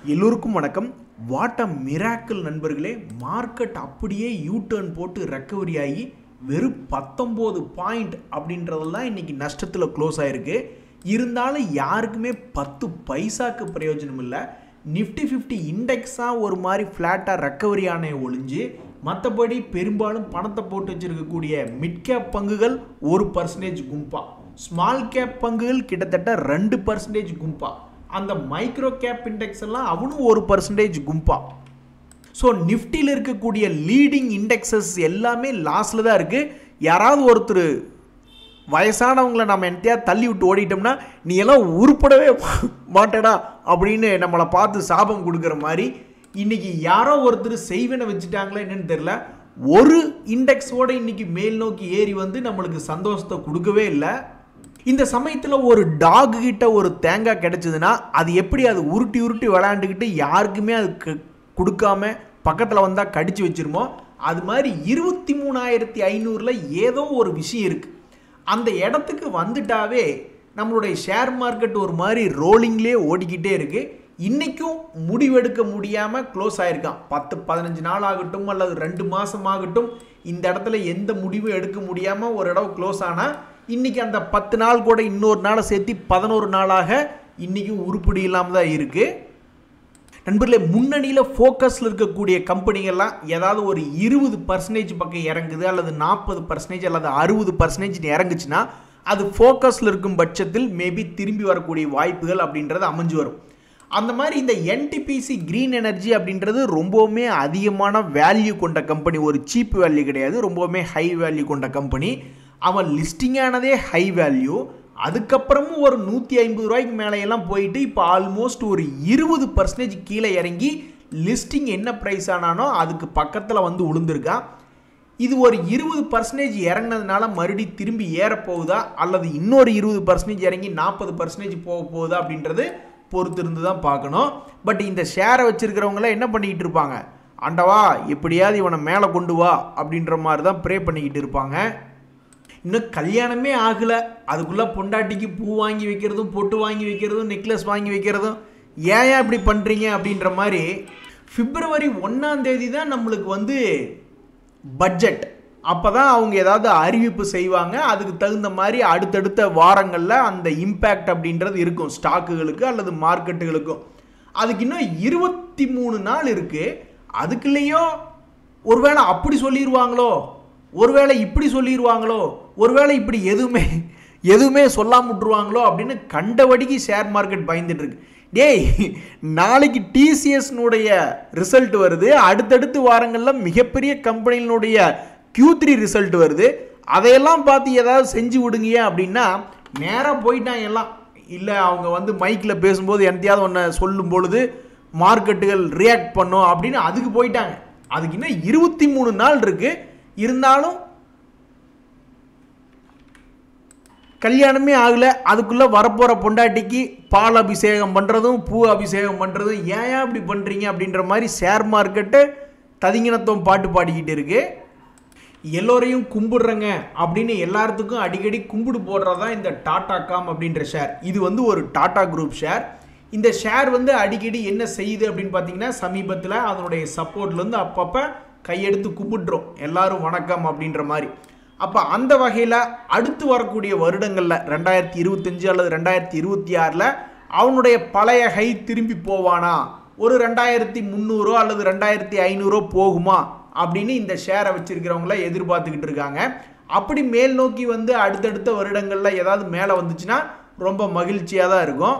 எல்லோருக்கும் வணக்கம். What a miracle நண்பர்களே. மார்க்கெட் அப்படியே யூ டர்ன் போட்டு ரெக்கவரி ஆகி வெறும் 19 பாயிண்ட் அப்படின்றதெல்லாம் இன்னைக்கு நஷ்டத்தில் க்ளோஸ் ஆயிருக்கு. இருந்தாலும் யாருக்குமே 10 பைசாக்கு பிரயோஜனம் இல்லை. நிஃப்டி 50 இண்டெக்ஸாக ஒரு மாதிரி ஃப்ளாட்டாக ரெக்கவரி ஆனே ஒழிஞ்சு மற்றபடி பெரும்பாலும் பணத்தை போட்டு வச்சுருக்கக்கூடிய மிட் கேப் பங்குகள் 1% கும்பா, ஸ்மால் கேப் பங்குகள் கிட்டத்தட்ட 2% கும்பா, அந்த மைக்ரோ கேப் இண்டெக்ஸ் எல்லாம் அவனும் 1% கும்பா. ஸோ நிஃப்டியில் இருக்கக்கூடிய லீடிங் இண்டெக்ஸஸ் எல்லாமே லாஸில் தான் இருக்குது. யாராவது ஒருத்தர் வயசானவங்களை நம்ம என்னத்தையா தள்ளி விட்டு ஓடிட்டோம்னா நீ எல்லாம் உருப்படவே மாட்டேடா அப்படின்னு நம்மளை பார்த்து சாபம் கொடுக்குற மாதிரி இன்னைக்கு யாரோ ஒருத்தர் செய்வனை வச்சுட்டாங்களா என்னன்னு தெரியல. ஒரு இண்டெக்ஸோட இன்னைக்கு மேல் நோக்கி ஏறி வந்து நம்மளுக்கு சந்தோஷத்தை கொடுக்கவே இல்லை. இந்த சமயத்தில் ஒரு டாக் கிட்ட ஒரு தேங்காய் கிடைச்சதுன்னா அது எப்படி அது உருட்டி உருட்டி விளையாண்டுக்கிட்டு யாருக்குமே அது கொடுக்காம பக்கத்தில் வந்தால் கடிச்சு வச்சிருமோ அது மாதிரி 23,500 ஏதோ ஒரு விஷயம் இருக்குது. அந்த இடத்துக்கு வந்துட்டாவே நம்மளுடைய ஷேர் மார்க்கெட் ஒரு மாதிரி ரோலிங்லேயே ஓடிக்கிட்டே இருக்குது. இன்றைக்கும் முடிவெடுக்க முடியாமல் க்ளோஸ் ஆகிருக்கான். 10-15 நாள் ஆகட்டும் அல்லது 2 மாதம் ஆகட்டும், இந்த இடத்துல எந்த முடிவும் எடுக்க முடியாமல் ஒரு இடம் க்ளோஸ் ஆனால் இன்றைக்கி அந்த 10 நாள் கூட இன்னொரு நாளை சேர்த்து 11 நாளாக இன்றைக்கும் உருப்படி இல்லாமல் தான் இருக்குது. நண்பர்களே, முன்னணியில் ஃபோக்கஸில் இருக்கக்கூடிய கம்பெனிகள்லாம் ஏதாவது ஒரு 20% பக்கம் இறங்குது அல்லது 40% அல்லது 60% இறங்குச்சுன்னா அது ஃபோக்கஸில் இருக்கும் பட்சத்தில் மேபி திரும்பி வரக்கூடிய வாய்ப்புகள் அப்படின்றது அமைஞ்சு வரும். அந்த மாதிரி இந்த என்டிபிசி கிரீன் எனர்ஜி அப்படின்றது ரொம்பவுமே அதிகமான வேல்யூ கொண்ட கம்பெனி, ஒரு சீப் வேல்யூ கிடையாது, ரொம்பவுமே ஹை வேல்யூ கொண்ட கம்பெனி. அவன் லிஸ்டிங் ஆனதே ஹை வேல்யூ, அதுக்கப்புறமும் ஒரு 150 ரூபாய்க்கு மேலேயெல்லாம் போயிட்டு இப்போ ஆல்மோஸ்ட் ஒரு 20% கீழே இறங்கி லிஸ்டிங் என்ன ப்ரைஸ் ஆனானோ அதுக்கு பக்கத்தில் வந்து விழுந்திருக்கான். இது ஒரு 20% இறங்கினதுனால மறுபடியும் திரும்பி ஏறப்போகுதா அல்லது இன்னொரு 20% இறங்கி 40% போக போகுதா அப்படின்றது பொறுத்து இருந்து தான் பார்க்கணும். பட் இந்த ஷேரை வச்சுருக்கிறவங்களாம் என்ன பண்ணிக்கிட்டு இருப்பாங்க, ஆண்டவா எப்படியாவது இவனை மேலே கொண்டு வா அப்படின்ற மாதிரி தான் ப்ரே பண்ணிக்கிட்டு இருப்பாங்க. இன்னும் கல்யாணமே ஆகலை, அதுக்குள்ளே பொண்டாட்டிக்கு பூ வாங்கி வைக்கிறதும் பொட்டு வாங்கி வைக்கிறதும் நெக்லஸ் வாங்கி வைக்கிறதும் ஏன் இப்படி பண்ணுறீங்க அப்படின்ற மாதிரி. February 1 தான் நம்மளுக்கு வந்து பட்ஜெட். அப்போ தான் அவங்க ஏதாவது அறிவிப்பு செய்வாங்க. அதுக்கு தகுந்த மாதிரி அடுத்தடுத்த வாரங்களில் அந்த இம்பேக்ட் அப்படின்றது இருக்கும் ஸ்டாக்குகளுக்கு அல்லது மார்க்கெட்டுகளுக்கும். அதுக்கு இன்னும் 23 நாள் இருக்குது. அதுக்குள்ளேயோ ஒருவேளை அப்படி சொல்லிடுவாங்களோ, ஒருவேளை இப்படி சொல்லிடுவாங்களோ, ஒருவேளை இப்படி எதுவுமே சொல்லாம விட்டுருவாங்களோ அப்படின்னு கண்டபடிக்கு ஷேர் மார்க்கெட் பயந்துட்டு இருக்கு. டேய், நாளைக்கு டிசிஎஸ்னுடைய ரிசல்ட் வருது, அடுத்தடுத்து வாரங்களில் மிகப்பெரிய கம்பெனிகளுடைய Q3 ரிசல்ட் வருது. அதையெல்லாம் பார்த்து ஏதாவது செஞ்சு விடுங்க அப்படின்னா நேராக போயிட்டாங்க எல்லாம். இல்லை அவங்க வந்து மைக்கில் பேசும்போது என்னத்தையாவது ஒன்று சொல்லும் பொழுது மார்க்கெட்டுகள் ரியாக்ட் பண்ணும் அப்படின்னு அதுக்கு போயிட்டாங்க. அதுக்கு இன்னும் 23 நாள் இருக்குது. இருந்தாலும் கல்யாணமே ஆகலை, அதுக்குள்ளே வரப்போகிற பொண்டாட்டிக்கு பால் அபிஷேகம் பண்ணுறதும் பூ அபிஷேகம் பண்ணுறதும் ஏன் இப்படி பண்ணுறீங்க அப்படின்ற மாதிரி ஷேர் மார்க்கெட்டு ததிங்கினத்துவம் பாட்டு பாடிக்கிட்டு இருக்கு. எல்லோரையும் கும்பிடுறங்க அப்படின்னு எல்லாத்துக்கும் அடிக்கடி கும்பிடு போடுறது தான் இந்த டாடா காம் அப்படின்ற ஷேர். இது வந்து ஒரு டாடா குரூப் ஷேர். இந்த ஷேர் வந்து அடிக்கடி என்ன செய்யுது அப்படின்னு பார்த்தீங்கன்னா, சமீபத்தில் அதனுடைய சப்போர்ட்லேருந்து அப்பப்போ கையெடுத்து கும்பிட்டுரும் எல்லாரும் வணக்கம் அப்படின்ற மாதிரி. அப்போ அந்த வகையில் அடுத்து வரக்கூடிய வருடங்களில் 2025 அல்லது 2026 அவனுடைய பழைய ஹை திரும்பி போவானா, ஒரு 2300 அல்லது 2500 போகுமா அப்படின்னு இந்த ஷேரை வச்சிருக்கிறவங்கள எதிர்பார்த்துக்கிட்டு இருக்காங்க. அப்படி மேல் நோக்கி வந்து அடுத்தடுத்த வருடங்களில் ஏதாவது மேலே வந்துச்சுன்னா ரொம்ப மகிழ்ச்சியாக தான் இருக்கும்.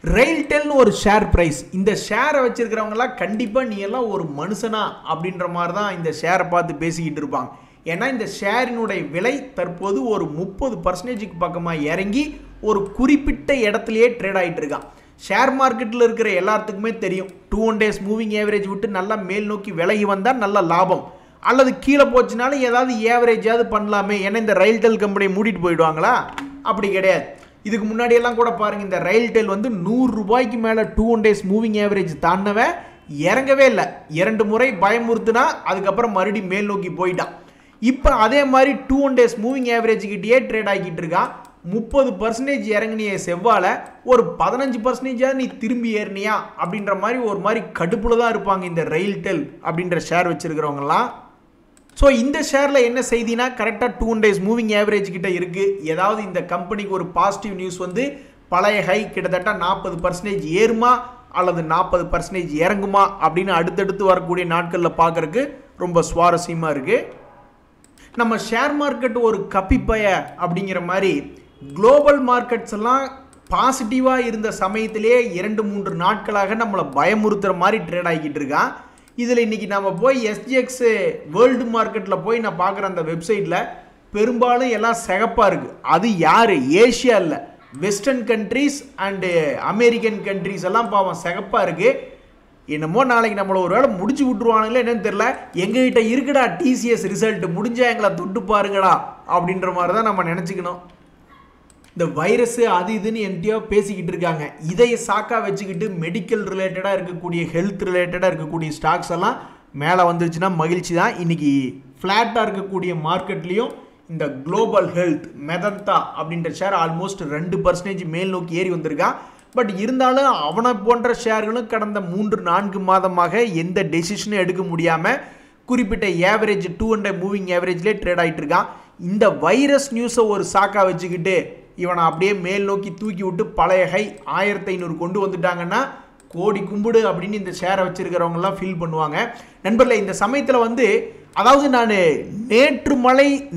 ரெயில்டெல்னு ஒரு ஷேர் ப்ரைஸ். இந்த ஷேரை வச்சிருக்கிறவங்களாம் கண்டிப்பாக நீ எல்லாம் ஒரு மனுஷனா அப்படின்ற மாதிரி தான் இந்த ஷேரை பார்த்து பேசிக்கிட்டு இருப்பாங்க. ஏன்னா இந்த ஷேரினுடைய விலை தற்போது ஒரு 30% பக்கமாக இறங்கி ஒரு குறிப்பிட்ட இடத்துலையே ட்ரேட் ஆகிட்டு இருக்கான். ஷேர் மார்க்கெட்டில் இருக்கிற எல்லாத்துக்குமே தெரியும், 2 days மூவிங் ஏவரேஜ் விட்டு நல்லா மேல் நோக்கி விலகி வந்தால் நல்ல லாபம், அல்லது கீழே போச்சுனாலும் ஏதாவது ஏவரேஜாவது பண்ணலாமே. ஏன்னா இந்த ரயில்டெல் கம்பெனியை மூடிட்டு போயிடுவாங்களா? அப்படி கிடையாது. இதுக்கு முன்னாடியெல்லாம் கூட பாருங்கள், இந்த ரயில்டெல் வந்து 100 ரூபாய்க்கு மேலே 2 days மூவிங் ஏவரேஜ் தாண்டவன் இறங்கவே இல்லை. 2 முறை பயமுறுத்துனா அதுக்கப்புறம் மறுபடியும் மேல் நோக்கி போயிட்டான். இப்போ அதே மாதிரி 2 days மூவிங் ஏவரேஜ் கிட்டேயே ட்ரேட் ஆகிட்டு இருக்கான். 30% இறங்கினிய செவ்வாழை ஒரு 15% நீ திரும்பி ஏறினியா அப்படின்ற மாதிரி ஒரு மாதிரி கடுப்புல தான் இருப்பாங்க இந்த ரெயில்டெல் அப்படின்ற ஷேர் வச்சிருக்கிறவங்கலாம். ஸோ இந்த ஷேரில் என்ன செய்தினா கரெக்டாக 2 days மூவிங் ஆவரேஜ் கிட்ட இருக்குது. ஏதாவது இந்த கம்பெனிக்கு ஒரு பாசிட்டிவ் நியூஸ் வந்து பழைய ஹை கிட்டத்தட்ட 40% ஏறுமா அல்லது 40% இறங்குமா அப்படின்னு அடுத்தடுத்து வரக்கூடிய நாட்களில் பார்க்குறதுக்கு ரொம்ப சுவாரஸ்யமாக இருக்குது. நம்ம ஷேர் மார்க்கெட் ஒரு கப்பிப்பய அப்படிங்கிற மாதிரி குளோபல் மார்க்கெட்ஸ் எல்லாம் பாசிட்டிவாக இருந்த சமயத்திலே 2-3 நாட்களாக நம்மளை பயமுறுத்துகிற மாதிரி ட்ரேட் ஆகிக்கிட்டு இருக்கான். இதில் இன்றைக்கி நம்ம போய் SGX வேர்ல்டு மார்க்கெட்டில் போய் நான் பார்க்குற அந்த வெப்சைட்டில் பெரும்பாலும் எல்லாம் சிகப்பாக இருக்குது. அது யார்? ஏஷியா இல்லை, western countries and American countries எல்லாம் பாவம் சிகப்பாக இருக்குது. என்னமோ நாளைக்கு நம்மளை ஒரு வேளை முடிச்சு விட்ருவானுங்களே என்னன்னு தெரில. எங்ககிட்ட இருக்குடா TCS ரிசல்ட், முடிஞ்சால் எங்களை தொட்டு பாருங்கடா அப்படின்ற மாதிரி தான் நம்ம நினச்சிக்கணும். இந்த வைரஸ் அது இதுன்னு என்கிட்டயோ பேசிக்கிட்டு இருக்காங்க. இதை சாக்கா வச்சுக்கிட்டு மெடிக்கல் ரிலேட்டடாக இருக்கக்கூடிய ஹெல்த் ரிலேட்டடாக இருக்கக்கூடிய ஸ்டாக்ஸ் எல்லாம் மேலே வந்துருச்சுன்னா மகிழ்ச்சி தான். இன்றைக்கி ஃப்ளாட்டாக இருக்கக்கூடிய மார்க்கெட்லேயும் இந்த குளோபல் ஹெல்த் மெதந்தா அப்படின்ற ஷேர் ஆல்மோஸ்ட் 2% மேல் நோக்கி ஏறி வந்திருக்கான். பட் இருந்தாலும் அவனை போன்ற ஷேர்களும் கடந்த 3-4 மாதமாக எந்த டெசிஷனும் எடுக்க முடியாமல் குறிப்பிட்ட ஏவரேஜ் 200 மூவிங் ஏவரேஜ்லேயே ட்ரேட் ஆகிட்டு இருக்கான். இந்த வைரஸ் நியூஸை ஒரு சாக்கா வச்சுக்கிட்டு இவனை அப்படியே மேல் நோக்கி தூக்கி விட்டு பழைய ஹை 1500 கொண்டு வந்துட்டாங்கன்னா கோடி கும்பிடு அப்படின்னு இந்த ஷேரை வச்சிருக்கிறவங்கலாம் ஃபீல் பண்ணுவாங்க. நண்பர்களே, இந்த சமயத்தில் வந்து அதாவது நான்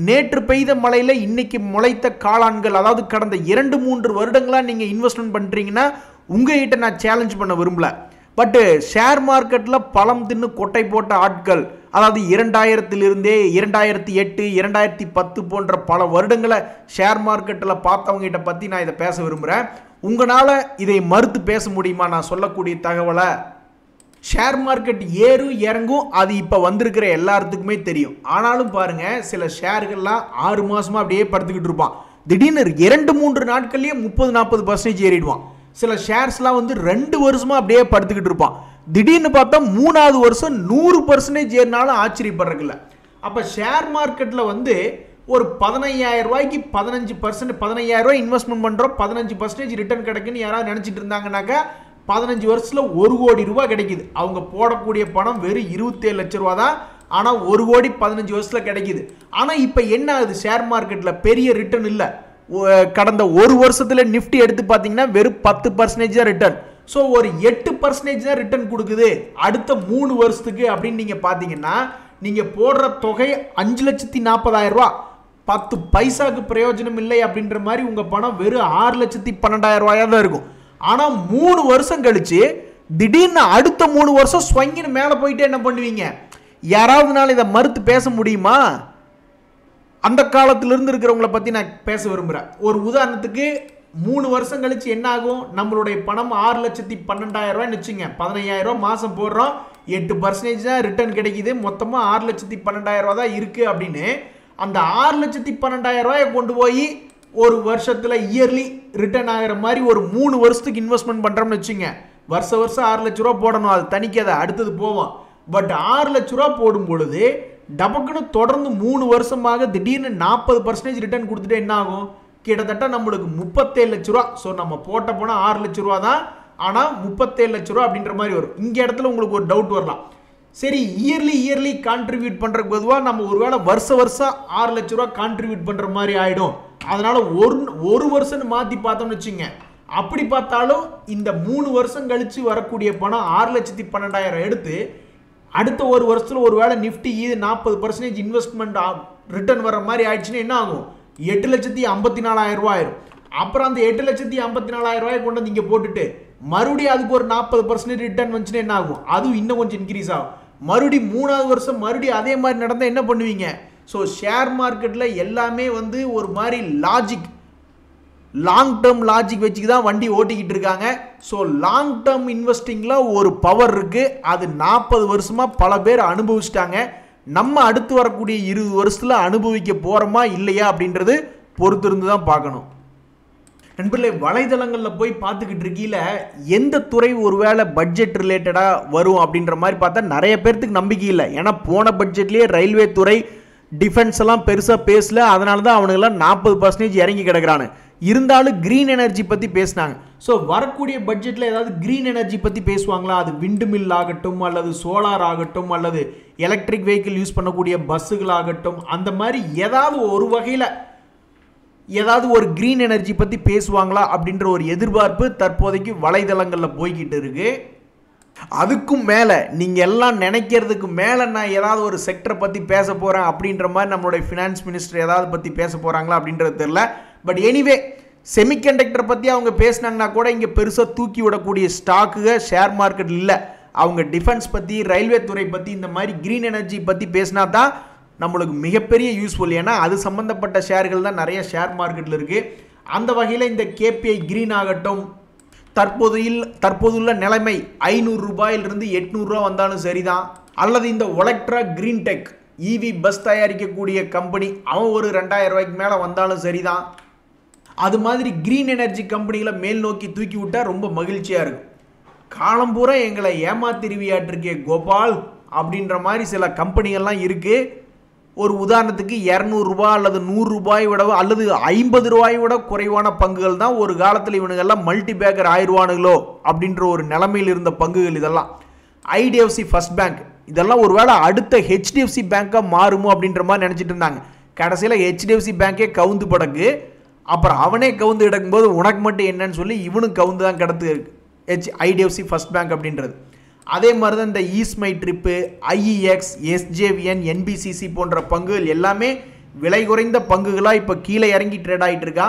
நேற்று பெய்த மழையில் இன்னைக்கு முளைத்த காளான்கள், அதாவது கடந்த 2-3 வருடங்களாக நீங்கள் இன்வெஸ்ட்மெண்ட் பண்ணுறீங்கன்னா உங்ககிட்ட நான் சேலஞ்ச் பண்ண விரும்பல. பட்டு ஷேர் மார்க்கெட்டில் பழம் தின்னு கொட்டை போட்ட ஆட்கள், அதாவது 2000 2008 2010 போன்ற பல வருடங்களை ஷேர் மார்க்கெட்டில் பார்த்தவங்ககிட்ட பற்றி நான் இதை பேச விரும்புகிறேன். உங்களால் இதை மறுத்து பேச முடியுமா? நான் சொல்லக்கூடிய தகவலை ஷேர் மார்க்கெட் ஏறும் இறங்கும் அது இப்போ வந்திருக்கிற எல்லாத்துக்குமே தெரியும். ஆனாலும் பாருங்கள், சில ஷேர்கள்லாம் 6 மாதமாக அப்படியே படுத்துக்கிட்டு இருப்பான். திடீர்னு 2-3 நாட்கள்லேயே 30-40% ஏறிடுவான். சில ஷேர்ஸ்லாம் வந்து 2 வருஷமாக அப்படியே படுத்துக்கிட்டு இருப்பான். திடீர்னு பார்த்தா 3ஆவது வருஷம் 100% ஏறினாலும் ஆச்சரியப்படுறதில்ல. அப்போ ஷேர் மார்க்கெட்டில் வந்து ஒரு 15,000 ரூபாய்க்கு 15,000 ரூபாய் இன்வெஸ்ட்மெண்ட் பண்ணுறோம், 15% ரிட்டர்ன் கிடைக்குன்னு யாராவது நினச்சிட்டு இருந்தாங்கன்னாக்கா 15 வருஷத்தில் 1 கோடி ரூபாய் கிடைக்குது. அவங்க போடக்கூடிய பணம் வெறும் 27 லட்ச ரூபா தான். ஆனால் 1 கோடி 15 வருஷத்தில் கிடைக்குது. ஆனால் இப்போ என்ன ஆகுது? ஷேர் மார்க்கெட்டில் பெரிய ரிட்டர்ன் இல்லை. கடந்த 1 வருஷத்தில் நிஃப்டி எடுத்து பார்த்தீங்கன்னா வெறும் 10% தான் ரிட்டர்ன். ஸோ ஒரு 8% தான் ரிட்டர்ன் கொடுக்குது அடுத்த 3 வருஷத்துக்கு அப்படின்னு நீங்கள் பார்த்தீங்கன்னா நீங்கள் போடுற தொகை 5,40,000 ரூபா, 10 பைசாக்கு பிரயோஜனம் இல்லை அப்படின்ற மாதிரி உங்கள் பணம் வெறும் 6,12,000 ரூபாயாக தான் இருக்கும். ஆனால் 3 வருஷம் கழிச்சு திடீர்னு அடுத்த 3 வருஷம் ஸ்வங்கின்னு மேலே போயிட்டு என்ன பண்ணுவீங்க? யாராவதுனால இதை மறுத்து பேச முடியுமா? அந்த காலத்திலிருந்து இருக்கிறவங்களை பற்றி நான் பேச விரும்புகிறேன். ஒரு உதாரணத்துக்கு 3 வருஷம் கழிச்சு என்ன ஆகும்? நம்மளுடைய பணம் 6,12,000 ரூபாய்னு வச்சுங்க. 15,000 ரூபா மாதம் போடுறோம், 8% தான் ரிட்டர்ன் கிடைக்குது, மொத்தமாக 6,12,000 ரூபா தான் இருக்குது அப்படின்னு அந்த 6,12,000 ரூபாயை கொண்டு போய் ஒரு வருஷத்தில் இயர்லி ரிட்டர்ன் ஆகிற மாதிரி ஒரு 3 வருஷத்துக்கு இன்வெஸ்ட்மெண்ட் பண்ணுறோம்னு வச்சுங்க. வருஷம் 6 லட்ச ரூபா போடணும், அது தனிக்காத, அடுத்தது போவோம். பட் 6 லட்ச ரூபா போடும் பொழுது டபக்குன்னு தொடர்ந்து 3 வருஷமாக திடீர்னு 40% ரிட்டர்ன் கொடுத்துட்டு என்ன ஆகும்? கிட்டத்தட்ட நம்மளுக்கு 37 லட்ச ரூபா. ஸோ நம்ம போட்ட போனால் 6 லட்ச ரூபா தான், ஆனால் 37 லட்ச ரூபா அப்படின்ற மாதிரி வரும். இங்கே இடத்துல உங்களுக்கு ஒரு டவுட் வரலாம். சரி, இயர்லி கான்ட்ரிபியூட் பண்ணுறதுக்கு பொதுவாக நம்ம ஒருவேளை வருஷம் 6 லட்ச ரூபா கான்ட்ரிபியூட் பண்ணுற மாதிரி ஆகிடும். அதனால் ஒரு வருஷம்னு மாற்றி பார்த்தோம்னு வச்சுங்க. அப்படி பார்த்தாலும் இந்த 3 வருஷம் கழித்து வரக்கூடிய பணம் 6,12,000 எடுத்து அடுத்த ஒரு வருஷத்தில் ஒரு வேளை நிஃப்டி 40% இன்வெஸ்ட்மெண்ட் ரிட்டர்ன் வர மாதிரி ஆயிடுச்சுன்னா என்ன ஆகும்? 8,54,000 ரூபாய் ஆயிரும். அப்புறம் அந்த 8,54,000 ரூபாய் கொண்டு வந்து இங்கே போட்டுட்டு மறுபடியும் அதுக்கு ஒரு 40% ரிட்டர்ன் வந்துச்சுன்னா என்ன ஆகும்? அதுவும் இன்னும் கொஞ்சம் இன்க்ரீஸ் ஆகும். மறுபடியும் 3ஆவது வருஷம் மறுபடியும் அதே மாதிரி நடந்தால் என்ன பண்ணுவீங்க? ஸோ ஷேர் மார்க்கெட்டில் எல்லாமே வந்து ஒரு மாதிரி லாங் டேர்ம் லாஜிக் வச்சுக்கு தான் வண்டி ஓட்டிக்கிட்டு இருக்காங்க. ஸோ லாங் டேர்ம் இன்வெஸ்டிங்கில் ஒரு பவர் இருக்குது. அது 40 வருஷமாக பல பேர் அனுபவிச்சிட்டாங்க. நம்ம அடுத்து வரக்கூடிய 20 வருஷத்தில் அனுபவிக்க போகிறோமா இல்லையா அப்படின்றது பொறுத்திருந்து தான் பார்க்கணும். நண்பர்களே, வலைதளங்களில் போய் பார்த்துக்கிட்டு இருக்கீல எந்த துறை ஒருவேளை பட்ஜெட் ரிலேட்டடாக வரும் அப்படின்ற மாதிரி பார்த்தா நிறைய பேர்த்துக்கு நம்பிக்கை இல்லை. ஏன்னா போன பட்ஜெட்லேயே ரயில்வே துறை, டிஃபென்ஸ் எல்லாம் பெருசாக பேசல. அதனால தான் அவனுங்கெல்லாம் 40% இறங்கி கிடக்கிறானு. இருந்தாலும் க்ரீன் எனர்ஜி பற்றி பேசினாங்க. ஸோ வரக்கூடிய பட்ஜெட்டில் ஏதாவது க்ரீன் எனர்ஜி பற்றி பேசுவாங்களா? அது விண்டு மில் ஆகட்டும், அல்லது சோலார் ஆகட்டும், அல்லது எலக்ட்ரிக் வெஹிக்கிள் யூஸ் பண்ணக்கூடிய பஸ்ஸுகள் ஆகட்டும், அந்த மாதிரி ஏதாவது ஒரு வகையில் ஏதாவது ஒரு க்ரீன் எனர்ஜி பற்றி பேசுவாங்களா அப்படின்ற ஒரு எதிர்பார்ப்பு தற்போதைக்கு வலைதளங்களில் போய்கிட்டு இருக்கு. அதுக்கும் மேலே நீங்கள் எல்லாம் நினைக்கிறதுக்கு மேலே நான் ஏதாவது ஒரு செக்டரை பற்றி பேச போகிறேன் அப்படின்ற மாதிரி நம்மளுடைய ஃபினான்ஸ் மினிஸ்டர் ஏதாவது பற்றி பேச போகிறாங்களா அப்படின்றது தெரியல. பட் எனிவே செமிகண்டக்டர் பற்றி அவங்க பேசினாங்கன்னா கூட இங்கே பெருசாக தூக்கி விடக்கூடிய ஸ்டாக்குக ஷேர் மார்க்கெட் இல்லை. அவங்க டிஃபென்ஸ் பற்றி, ரயில்வே துறை பற்றி, இந்த மாதிரி க்ரீன் எனர்ஜி பற்றி பேசினா தான் நம்மளுக்கு மிகப்பெரிய யூஸ்ஃபுல். ஏன்னா அது சம்மந்தப்பட்ட ஷேர்கள் தான் நிறைய ஷேர் மார்க்கெட்டில் இருக்குது. அந்த வகையில் இந்த கேபிஐ க்ரீன் ஆகட்டும், தற்போதுள்ள நிலைமை 500 ரூபாயிலிருந்து 800 ரூபா வந்தாலும் சரிதான். அல்லது இந்த ஒலக்ட்ரா கிரீன் டெக் இவி பஸ் தயாரிக்கக்கூடிய கம்பெனி அவன் ஒரு 2000 ரூபாய்க்கு மேலே வந்தாலும் சரிதான். அது மாதிரி க்ரீன் எனர்ஜி கம்பெனிகளை மேல் நோக்கி தூக்கி விட்டால் ரொம்ப மகிழ்ச்சியாக இருக்கும். காலம்பூரா எங்களை ஏமாத்திருவியாட்டிருக்கே கோபால் அப்படின்ற மாதிரி சில கம்பெனிகள்லாம் இருக்குது. ஒரு உதாரணத்துக்கு 200 ரூபா அல்லது 100 ரூபாய் விட அல்லது 50 ரூபாய் விட குறைவான பங்குகள் தான் ஒரு காலத்தில் இவனுங்கெல்லாம் மல்டி பேக்கர் ஆயிடுவானுங்களோ அப்படின்ற ஒரு நிலைமையில் இருந்த பங்குகள். இதெல்லாம் ஐடிஎஃப்சி ஃபர்ஸ்ட் பேங்க் இதெல்லாம் ஒரு வேளை அடுத்த ஹெச்டிஎஃப்சி பேங்காக மாறுமோ அப்படின்ற மாதிரி நினச்சிட்டு இருந்தாங்க. கடைசியில் ஹெச்டிஎஃப்சி பேங்கே கவுந்து படக்கு. அப்புறம் அவனே கவுந்து கிடக்கும்போது உனக்கு மட்டும் என்னன்னு சொல்லி இவனும் கவுந்து தான் கிடத்து ஐடிஎஃப்சி ஃபர்ஸ்ட் பேங்க் அப்படின்றது. அதே மாதிரி தான் இந்த ஈஸ்மை ட்ரிப்பு, ஐஇஎக்ஸ், எஸ்ஜேவிஎன், என்பிசிசி போன்ற பங்குகள் எல்லாமே விலை குறைந்த பங்குகளாக இப்போ கீழே இறங்கி ட்ரேட் ஆகிட்டு இருக்கா.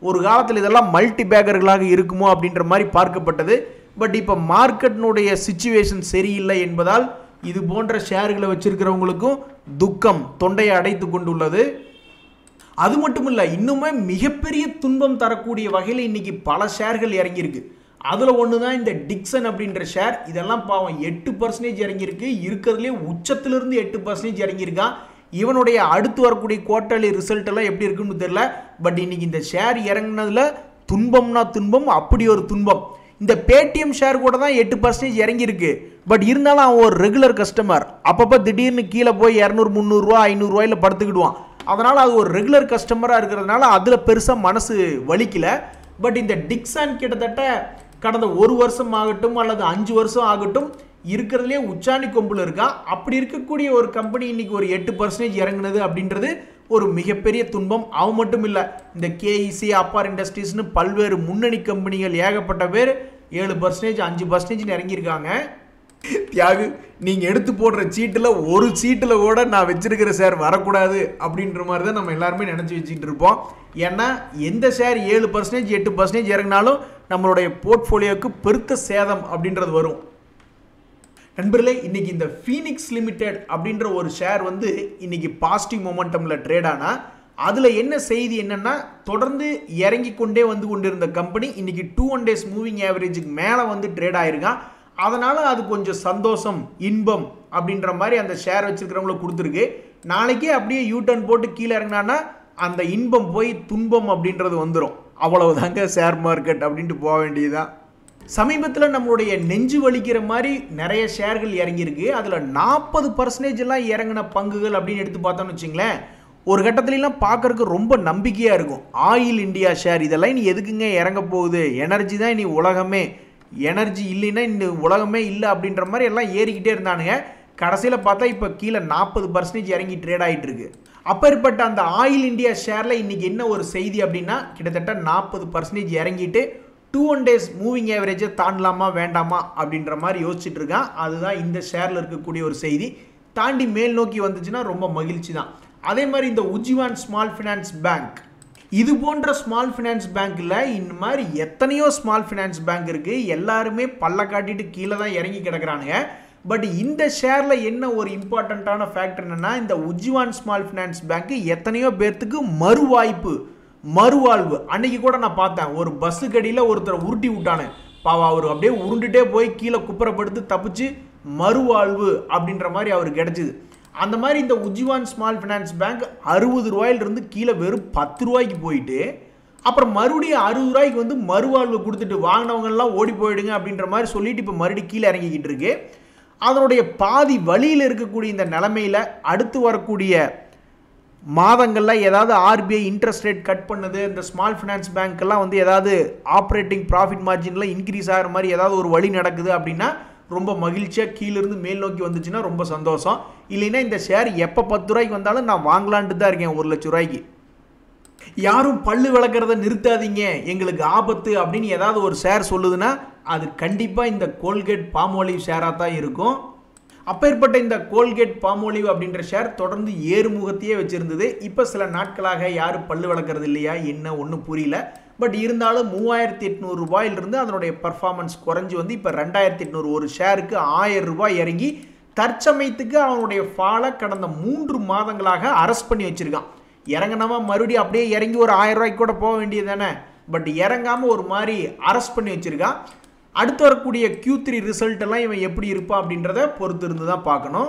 ஒரு காலத்தில் இதெல்லாம் மல்டி பேக்கர்களாக இருக்குமோ அப்படின்ற மாதிரி பார்க்கப்பட்டது. பட் இப்போ மார்க்கெட்டினுடைய சிச்சுவேஷன் சரியில்லை என்பதால் இது போன்ற ஷேர்களை வச்சிருக்கிறவங்களுக்கும் துக்கம் தொண்டையை அடைத்து கொண்டுள்ளது. அது மட்டும் இல்லை, இன்னுமே மிகப்பெரிய துன்பம் தரக்கூடிய வகையில் இன்னைக்கு பல ஷேர்கள் இறங்கியிருக்கு. அதில் ஒன்று தான் இந்த டிக்சன் அப்படின்ற ஷேர். இதெல்லாம் பாவம் 8% இறங்கியிருக்கு. இருக்கிறதுலே உச்சத்திலிருந்து 8% இறங்கியிருக்கான். இவனுடைய அடுத்து வரக்கூடிய குவார்ட்டர்லி ரிசல்ட் எல்லாம் எப்படி இருக்குன்னு தெரியல. பட் இன்னைக்கு இந்த ஷேர் இறங்கினதுல துன்பம்னா துன்பம், அப்படி ஒரு துன்பம். இந்த பேடிஎம் ஷேர் கூட தான் 8% இறங்கியிருக்கு. பட் இருந்தாலும் அவன் ஒரு ரெகுலர் கஸ்டமர். அப்பப்போ திடீர்னு கீழே போய் 200, 300 ரூபா, 500 ரூபாயில் படுத்துக்கிடுவான். அதனால் அது ஒரு ரெகுலர் கஸ்டமராக இருக்கிறதுனால அதில் பெருசாக மனசு வலிக்கல. பட் இந்த டிக்சன் கிட்டத்தட்ட கடந்த 1 வருஷம் ஆகட்டும் அல்லது 5 வருஷம் ஆகட்டும் இருக்கிறதுலே உச்சாணி கொம்பில் இருக்கான். அப்படி இருக்கக்கூடிய ஒரு கம்பெனி இன்னைக்கு ஒரு 8% இறங்குனது அப்படின்றது ஒரு மிகப்பெரிய துன்பம். அவன் மட்டும் இல்லை, இந்த கேஇசி, அப்பார் இண்டஸ்ட்ரீஸ்னு பல்வேறு முன்னணி கம்பெனிகள் ஏகப்பட்ட பேர் 7%, 5% இறங்கியிருக்காங்க. தியாகு, நீங்கள் எடுத்து போடுற சீட்டில் ஒரு சீட்டில் கூட நான் வச்சிருக்கிற ஷேர் வரக்கூடாது அப்படின்ற மாதிரி தான் நம்ம எல்லாருமே நினச்சி வச்சுக்கிட்டு இருப்போம். ஏன்னா எந்த ஷேர் 7%, 8% இறங்கினாலும் நம்மளுடைய போர்ட்ஃபோலியோவுக்கு பெருத்த சேதம் அப்படின்றது வரும். நண்பர்களே, இன்னைக்கு இந்த ஃபீனிக்ஸ் லிமிடெட் அப்படின்ற ஒரு ஷேர் வந்து இன்னைக்கு பாசிட்டிவ் மொமெண்டமில் ட்ரேட் ஆனால் அதில் என்ன செய்தி என்னன்னா, தொடர்ந்து இறங்கி கொண்டே வந்து கொண்டிருந்த கம்பெனி இன்னைக்கு 200 days மூவிங் ஆவரேஜுக்கு மேலே வந்து ட்ரேட் ஆயிருக்கான். அதனால் அது கொஞ்சம் சந்தோஷம், இன்பம் அப்படின்ற மாதிரி அந்த ஷேர் வச்சுருக்கிறவங்களுக்கு கொடுத்துருக்கு. நாளைக்கே அப்படியே யூட்டர்ன் போட்டு கீழே இறங்கினான்னா அந்த இன்பம் போய் துன்பம் அப்படின்றது வந்துடும். அவ்வளவுதாங்க ஷேர் மார்க்கெட் அப்படின்ட்டு போக வேண்டியதுதான். சமீபத்தில் நம்மளுடைய நெஞ்சு வலிக்கிற மாதிரி நிறைய ஷேர்கள் இறங்கியிருக்கு. அதில் 40% எல்லாம் இறங்கின பங்குகள் அப்படின்னு எடுத்து பார்த்தோம்னு வச்சுங்களேன், ஒரு கட்டத்துலலாம் பார்க்கறதுக்கு ரொம்ப நம்பிக்கையாக இருக்கும். ஆயில் இண்டியா ஷேர் இதெல்லாம் இனி எதுக்குங்க இறங்க போகுது, எனர்ஜி தான் இனி உலகமே, எனர்ஜி இல்லைன்னா இந்த உலகமே இல்லை அப்படின்ற மாதிரி எல்லாம் ஏறிக்கிட்டே இருந்தானுங்க. கடைசியில் பார்த்தா இப்போ கீழே 40% இறங்கி ட்ரேட் ஆகிட்டு இருக்கு. அப்பேற்பட்ட அந்த ஆயில் இண்டியா ஷேரில் இன்றைக்கி என்ன ஒரு செய்தி அப்படின்னா, கிட்டத்தட்ட 40% இறங்கிட்டு 200 days மூவிங் ஆவரேஜை தாண்டலாமா வேண்டாமா அப்படின்ற மாதிரி யோசிச்சுட்டு இருக்கான். அதுதான் இந்த ஷேரில் இருக்கக்கூடிய ஒரு செய்தி. தாண்டி மேல் நோக்கி வந்துச்சுன்னா ரொம்ப மகிழ்ச்சி தான். அதே மாதிரி இந்த உஜ்ஜீவன் ஸ்மால் ஃபினான்ஸ் பேங்க், இது போன்ற ஸ்மால் ஃபினான்ஸ் பேங்க்கில் இந்த மாதிரி எத்தனையோ ஸ்மால் ஃபினான்ஸ் பேங்க் இருக்குது. எல்லாருமே பல்ல காட்டிட்டு கீழே தான் இறங்கி கிடக்குறானுங்க. பட் இந்த ஷேரில் என்ன ஒரு இம்பார்ட்டண்ட்டான ஃபேக்டர் என்னென்னா, இந்த உஜ்ஜீவன் ஸ்மால் ஃபினான்ஸ் பேங்க்கு எத்தனையோ பேர்த்துக்கு மறுவாழ்வு. அன்னைக்கு கூட நான் பார்த்தேன், ஒரு பஸ்ஸுக்கு அடியில் ஒருத்தரை உருட்டி விட்டானு பாவா, அவர் அப்படியே உருண்டுட்டே போய் கீழே குப்புறப்படுத்து தப்பிச்சு மறுவாழ்வு அப்படின்ற மாதிரி அவருக்கு கிடைச்சிது. அந்த மாதிரி இந்த உஜ்ஜீவன் ஸ்மால் ஃபினான்ஸ் பேங்க் 60 ரூபாயிலிருந்து கீழே வெறும் 10 ரூபாய்க்கு போயிட்டு அப்புறம் மறுபடியும் 60 ரூபாய்க்கு வந்து மறுவாழ்வு கொடுத்துட்டு வாங்கினவங்கெல்லாம் ஓடி போயிடுங்க அப்படின்ற மாதிரி சொல்லிட்டு இப்போ மறுபடியும் கீழே இறங்கிக்கிட்டு இருக்கு. அதனுடைய பாதி வழியில் இருக்கக்கூடிய இந்த நிலைமையில் அடுத்து வரக்கூடிய மாதங்களில் ஏதாவது ஆர்பிஐ இன்ட்ரெஸ்ட் ரேட் கட் பண்ணுது, இந்த ஸ்மால் ஃபினான்ஸ் பேங்க்கெல்லாம் வந்து ஏதாவது ஆப்ரேட்டிங் ப்ராஃபிட் மார்ஜினில் இன்க்ரீஸ் ஆகிற மாதிரி ஏதாவது ஒரு வழி நடக்குது அப்படின்னா ரொம்ப மகிழ்ச்சியாக கீழிருந்து மேல் நோக்கி வந்துச்சுன்னா ரொம்ப சந்தோஷம். இல்லைன்னா இந்த ஷேர் எப்போ 10 ரூபாய்க்கு வந்தாலும் நான் வாங்கலான்ட்டு தான் இருக்கேன் 1 லட்ச ரூபாய்க்கு. யாரும் பல்லு விளக்குறத நிறுத்தாதீங்க, எங்களுக்கு ஆபத்து அப்படின்னு ஏதாவது ஒரு ஷேர் சொல்லுதுன்னா அது கண்டிப்பாக இந்த கோல்கேட் பாமோலிவ் ஷேராக தான் இருக்கும். அப்பேற்பட்ட இந்த கோல்கேட் பாமோலிவ் அப்படின்ற ஷேர் தொடர்ந்து ஏறுமுகத்தையே வச்சிருந்தது. இப்போ சில நாட்களாக யாரும் பல்லு விளக்குறது இல்லையா என்ன ஒன்றும் புரியல. பட் இருந்தாலும் 3800 ரூபாயிலிருந்து அதனுடைய பர்ஃபார்மன்ஸ் குறைஞ்சி வந்து இப்போ 2800 ஒரு ஷேருக்கு 1000 ரூபாய் இறங்கி தற்சமயத்துக்கு அவனுடைய ஃபாலை கடந்த 3 மாதங்களாக அரெஸ்ட் பண்ணி வச்சிருக்கான். இறங்கினவா மறுபடியும் அப்படியே இறங்கி ஒரு 1000 ரூபாய்க்கு கூட போக வேண்டியது தானே, பட் இறங்காமல் ஒரு மாதிரி அரெஸ்ட் பண்ணி வச்சிருக்கான். அடுத்து வரக்கூடிய Q3 ரிசல்ட் எல்லாம் இவன் எப்படி இருப்பான் அப்படின்றத பொறுத்து இருந்து தான் பார்க்கணும்.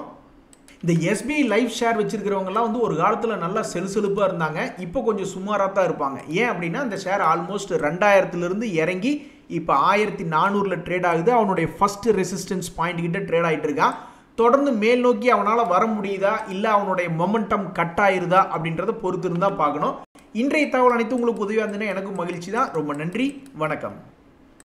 இந்த SBI லைஃப் ஷேர் வச்சிருக்கிறவங்கலாம் வந்து ஒரு காலத்தில் நல்லா செலுசெலுப்பாக இருந்தாங்க, இப்போ கொஞ்சம் சுமாராக தான் இருப்பாங்க. ஏன் அப்படின்னா இந்த ஷேர் ஆல்மோஸ்ட் 2000 இறங்கி இப்போ 1400 ட்ரேட் ஆகுது. அவனுடைய ஃபர்ஸ்ட் ரெசிஸ்டன்ஸ் பாயிண்ட் கிட்ட ட்ரேட் ஆகிட்டு இருக்கான். தொடர்ந்து மேல் நோக்கி அவனால் வர முடியுதா இல்லை அவனுடைய மொமெண்டம் கட் ஆயிருதா அப்படின்றத பொறுத்து இருந்தால் பார்க்கணும். இன்றைய தகவல் அனைத்து உங்களுக்கு உதவியாக இருந்ததுன்னா எனக்கும் மகிழ்ச்சி தான். ரொம்ப நன்றி, வணக்கம்.